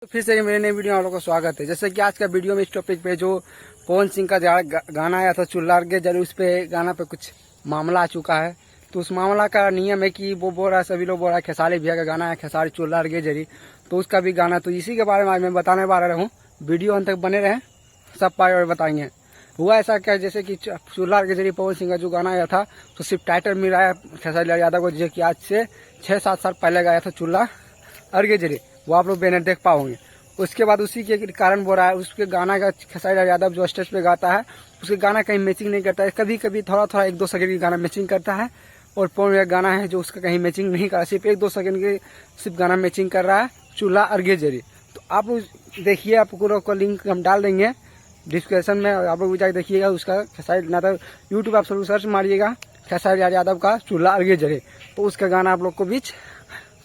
तो फिर से मेरे नई वीडियो में आप लोगों का स्वागत है। जैसे कि आज का वीडियो में इस टॉपिक पे जो पवन सिंह का गाना आया था चुल्ला के जरूर उस पे गाना पे कुछ मामला आ चुका है। तो उस मामला का नियम है कि वो बोल रहा है, सभी लोग बोल रहा है खेसारी भैया का गाना है खेसारी चुल्ला के जरी, तो उसका भी गाना, तो इसी के बारे में आज मैं बताने वाला हूँ। वीडियो अंत तक बने रहे, सब पाए और बताएंगे। हुआ ऐसा क्या, जैसे कि चुल्ला के जरिए पवन सिंह का जो गाना आया था तो सिर्फ टाइटल मिला है खेसारी लाल यादव को, जो कि आज से 6-7 साल पहले गाया था चुल्ला अर्गे जरिए, वो आप लोग बैनर देख पाओगे। उसके बाद उसी के कारण बोल रहा है उसके गाना का खेसारी लाल यादव जो स्टेज पे गाता है उसके गाना कहीं मैचिंग नहीं करता है, कभी कभी थोड़ा थोड़ा 1-2 सेकंड की गाना मैचिंग करता है, और पवन का गाना है जो उसका कहीं मैचिंग नहीं कर रहा, सिर्फ 1-2 सेकंड के सिर्फ गाना मैचिंग कर रहा है चूल्हा अर्गे जरिए। तो आप लोग देखिए, आपको लिंक हम डाल देंगे डिस्क्रिप्शन में, आप लोग भी जाकर देखिएगा उसका खेसारी ना तो यूट्यूब आप सब सर्च मारिएगा खेसारी लाल यादव का चूल्हा अर्गे जरिए, तो उसका गाना आप लोग को बीच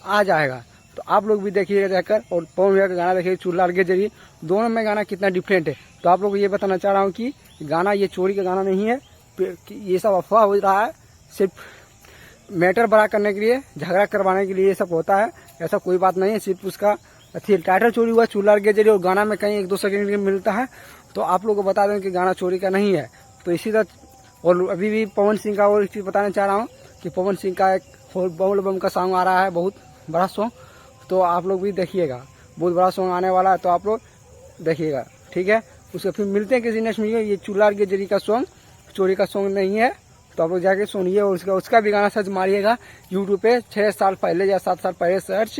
आ जाएगा। तो आप लोग भी देखिएगा जाकर, और पवन भैया का गाना देखिए चूल्हा अर्गे जरिए, दोनों में गाना कितना डिफरेंट है। तो आप लोग को ये बताना चाह रहा हूँ कि गाना ये चोरी का गाना नहीं है, ये सब अफवाह हो रहा है, सिर्फ मैटर बड़ा करने के लिए, झगड़ा करवाने के लिए ये सब होता है। ऐसा कोई बात नहीं है, सिर्फ उसका टाइटल चोरी हुआ चूल्हा अर्गे जरिए और गाना में कहीं 1-2 सेकंड के मिलता है। तो आप लोग को बता दें कि गाना चोरी का नहीं है। तो इसी तरह और अभी भी पवन सिंह का और एक चीज़ बताना चाह रहा हूँ कि पवन सिंह का एक बोल बम का सॉन्ग आ रहा है, बहुत बड़ा सॉन्ग, तो आप लोग भी देखिएगा, बहुत बड़ा सॉन्ग आने वाला है, तो आप लोग देखिएगा, ठीक है। उसके फिर मिलते हैं किसी नेक्स्ट वीडियो। ये चूल्हा अर्गे जरी का सॉन्ग चोरी का सॉन्ग नहीं है, तो आप लोग जाके सुनिए, और उसका भी गाना सर्च मारिएगा यूट्यूब पे। 6 साल पहले या 7 साल पहले सर्च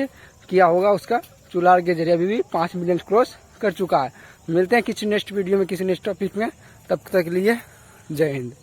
किया होगा उसका चूल्हा अर्गे जरिए, अभी भी 5 मिलियन क्रॉस कर चुका है। मिलते हैं किसी नेक्स्ट वीडियो में किसी नेक्स्ट टॉपिक में, तब तक के लिए जय हिंद।